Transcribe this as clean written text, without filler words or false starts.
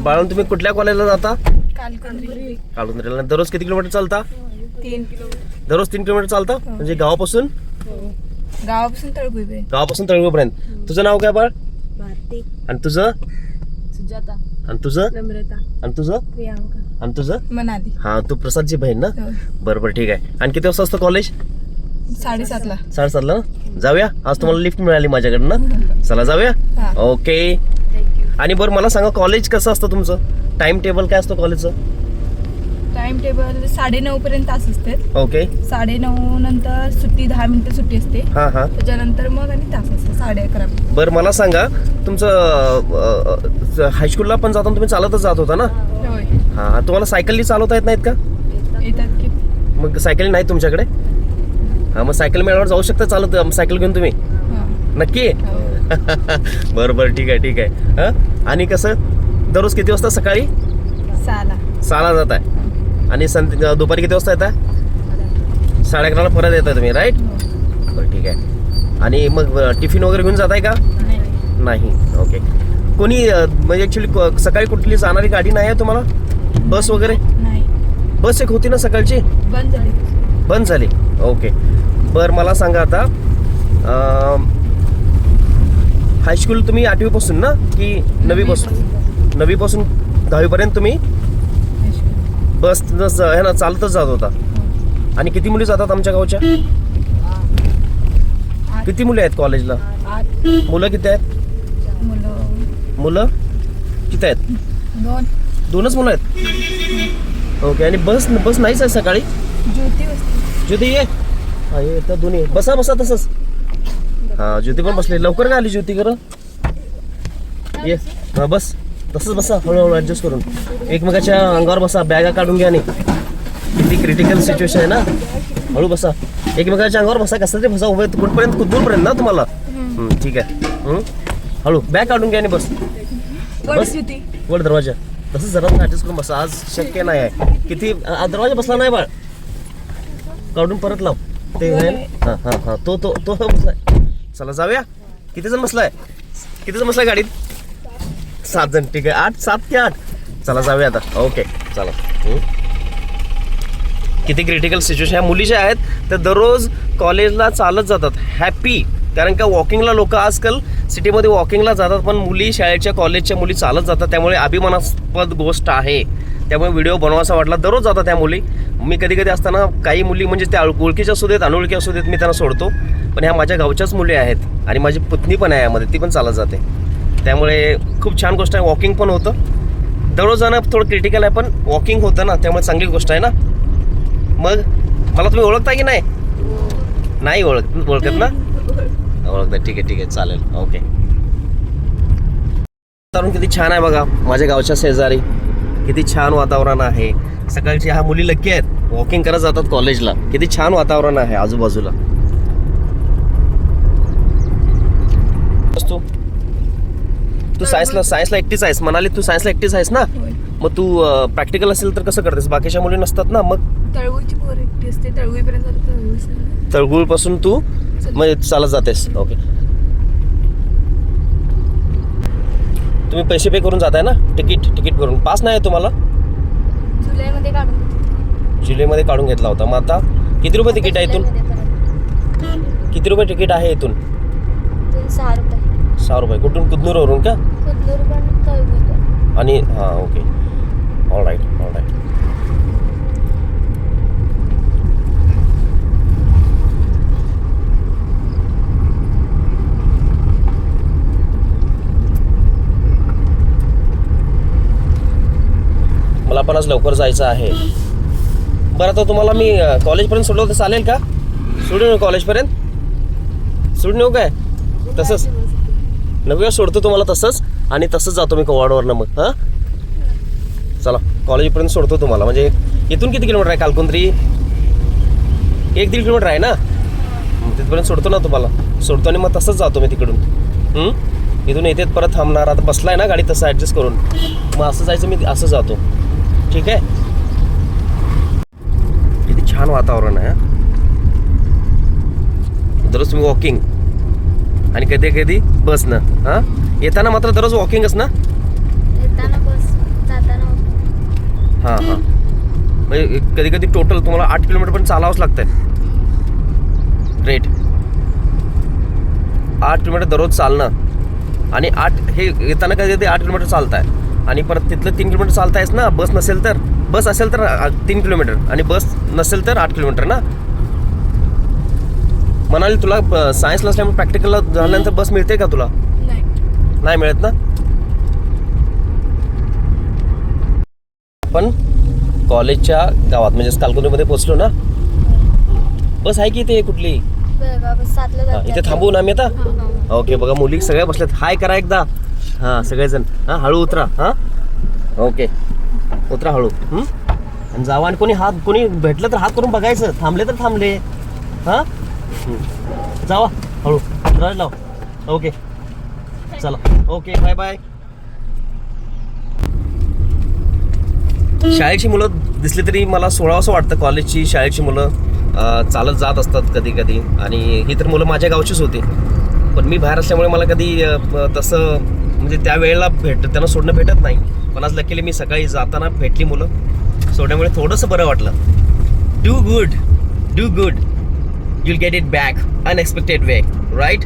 बाळून तुम्ही कुठल्या कॉलेजला जाता? कालकुंद्री. दररोज किती किलोमीटर चालता? 3 किलोमीटर. दररोज 3 किलोमीटर चालता म्हणजे गावापासून गावापासून तळगुपर्यंत. तुझं नाव काय बाळ? भारती. आणि तुझं? सुजाता. आणि तुझं? नम्रता. आणि तुझं? प्रियांका. आणि तुझं? मनाली. हा, तू प्रसादची बहीण ना? बरोबर, ठीक आहे. आणि किती वाजता असतं कॉलेज? 7:30ला. 7:30ला ना? जाऊया, आज तुम्हाला लिफ्ट मिळाली माझ्याकडनं ना. चला जाऊया. हा. ओके. आणि बरं मला सांगा, कॉलेज कसं असतं तुमचं? टाइम टेबल काय असतं कॉलेजचं? टाइम टेबल 9:30 पर्यंत तास असते. ओके. 9:30 नंतर सुट्टी, 10 मिनिटं सुट्टी असते. हा हा. त्याच्यानंतर मग आणि तास असते 11:30. बरं मला सांगा, तुमचं हायस्कूलला पण जाताना तुम्ही चालतच जात होता ना? होय. हा, तुम्हाला सायकली चालवता येत नाहीत का? येतात की. मग सायकल नाही तुमच्याकडे? हा, मग सायकल मेळावर जाऊ शकता चालत, सायकल घेऊन तुम्ही? हा. नक्की? हो. बरं, ठीक आहे. हा, आणि कसं दररोज किती वाजता? सकाळी 6ला जात आहे आणि दुपारी किती वाजता येत आहे? 11:30ला परत येताय तुम्ही, राईट? बरं, ठीक आहे. आणि मग टिफिन वगैरे घेऊन जाताय का? नाही. ओके. कोणी म्हणजे ऍक्च्युली सकाळी कुठली जाणारी गाडी नाही आहे तुम्हाला? बस वगैरे? नाही. बस एक होती ना सकाळची? बंद झाली. ओके. बरं मला सांगा आता, हायस्कूल तुम्ही 8वी पासून ना की 9वी पासून? 9वी पासून 10वी पर्यंत तुम्ही बस हे ना चालतच जात होता. आणि किती मुली जातात आमच्या गावच्या? किती मुली आहेत कॉलेजला? मुलं किती आहेत? मुलं किती आहेत? 2च मुलं आहेत. ओके. आणि बस नाहीच आहे सकाळी? ज्योती ये. हा, ये तर दोन्ही. बसा तसंच. हा, ज्योती पण बसली. लवकर का आली ज्योती? खरं ये. हा, बस तसंच बसा, हळूहळू ऍडजस्ट करून. एकमेकाच्या अंगावर बसा, बॅगा काढून घ्या. नाही किती क्रिटिकल सिच्युएशन आहे ना. हळू बसा, एकमेकाच्या अंगावर बसा. कसं तरी बसा, उभे कुठपर्यंत? कुठूनपर्यंत ना तुम्हाला? ठीक आहे. हळू बॅग काढून घ्या आणि बस. वड दरवाजा. तसंच जरा ऍडजस्ट करून बसा. आज शक्य नाही आहे. किती दरवाजा बसला नाही बाळ? काढून परत लाव ते. हा, तो बसलाय. चला जाऊया. किती जण बसलाय गाडीत? 7 जण. ठीक आहे. 7 की 8? चला जाऊया आता. ओके चला. किती क्रिटिकल सिच्युएशन. ह्या मुली ज्या आहेत त्या दररोज कॉलेजला चालत जातात, हॅपी. कारण का वॉकिंगला लोक आजकाल सिटीमध्ये वॉकिंगला जातात, पण मुली शाळेच्या कॉलेजच्या मुली चालत जातात. त्यामुळे अभिमानास्पद गोष्ट आहे. त्यामुळे व्हिडिओ बनवायचा वाटला. दररोज जातात त्या मुली. मी कधी असताना काही मुली म्हणजे त्या ओळखीच्या असू देत, अनोळखी असू देत, मी त्यांना सोडतो. पण ह्या माझ्या गावच्याच मुली आहेत आणि माझी पुतणी पण आहे यामध्ये, ती पण चालत जाते. त्यामुळे खूप छान गोष्ट आहे. वॉकिंग पण होतं. दररोज जाणं थोडं क्रिटिकल आहे, पण वॉकिंग होतं ना, त्यामुळे चांगली गोष्ट आहे ना. मग मला तुम्ही ओळखता की नाही? नाही ओळखत ना? ओळखता. ठीक आहे चालेल. ओके. वातावरण किती छान आहे बघा. माझ्या गावच्या शेजारी किती छान वातावरण आहे. सकाळची ह्या मुली लक्की आहेत, वॉकिंग करत जातात कॉलेजला. किती छान वातावरण आहे आजूबाजूला. तू सायन्सला एकटीच आहेस म्हणाली. तू सायन्सला एकटीच आहेस ना? मग तू प्रॅक्टिकल असेल तर कसं करतेस? बाकीच्या मुली नसतात ना? मग तळगुळची पोर एकटी असते. तळगुळ पासून तू म्हणजे चालत जातेस. ओके. तुम्ही पैसे पे करून जाताय ना? तिकीट करून. पास नाही आहे तुम्हाला? जुलैमध्ये काढून घेतला होता. मग आता किती रुपये तिकीट आहे इथून? किती रुपये तिकीट आहे इथून? 6 रुपये. 6 रुपये. कुठून? कुदनूरवरून का? आणि हां, ओके. All right. मला पण आज लवकर जायचं आहे. बरं, आता तुम्हाला मी कॉलेजपर्यंत सोडलं तर चालेल का? सोडून येऊ कॉलेजपर्यंत? सोडून येऊ काय? तसंच नव्या सोडतो तुम्हाला तसंच, आणि तसंच जातो मी कवाडवरनं. मग हां चला, कॉलेजपर्यंत सोडतो तुम्हाला. म्हणजे इथून किती किलोमीटर आहे कालकुंद्री? 1-1.5 किलोमीटर आहे ना? तिथपर्यंत सोडतो ना तुम्हाला. सोडतो आणि मग तसंच जातो मी तिकडून. इथून येते परत थांबणार. आता बसलाय ना गाडी, तसं ॲडजस्ट करून मग असं जायचं. मी असं जातो. ठीक आहे. किती छान वातावरण आहे. दररोज तुम्ही वॉकिंग आणि कधी बस ना? हां, येताना मात्र दररोज वॉकिंगच ना? हां हां, म्हणजे कधी कधी टोटल तुम्हाला 8 किलोमीटर पण चालावंच लागतंय. ग्रेट. 8 किलोमीटर दररोज चालणं आणि 8 हे येताना कधी कधी 8 किलोमीटर चालताय आणि परत तिथलं 3 किलोमीटर चालतायच ना. बस नसेल तर, बस असेल तर 3 किलोमीटर आणि बस नसेल तर 8 किलोमीटर ना. म्हणाली तुला सायन्स नसल्यामुळे प्रॅक्टिकलला झाल्यानंतर बस मिळते का तुला? नाही मिळत ना. पण कॉलेजच्या गावात म्हणजे कालकुनीमध्ये पोहोचलो ना. बस आहे की इथे कुठली? बस 7ला हा, इथे थांबू ना आम्ही आता. ओके बघा मुली सगळ्या बसल्यात. हाय करा एकदा. हां सगळेजण. हां हळू उतरा. हां ओके उतरा हळू. आणि जावा आणि कोणी भेटलं तर हात करून बघायचं. थांबले तर थांबले. हां जावा हळू राज लाव. ओके चला ओके बाय बाय. शाळेची मुलं दिसली तरी मला सोडावंसं वाटतं. कॉलेजची शाळेची मुलं चालत जात असतात कधी कधी आणि ही तर मुलं माझ्या गावचीच होती. पण मी बाहेर असल्यामुळे मला कधी तसं म्हणजे त्या वेळेला त्यांना सोडणं भेटत नाही. पण आज लकीली मी सकाळी जाताना भेटली मुलं, सोडण्यामुळे थोडंसं बरं वाटलं. Do good, you'll get it back unexpected way, right.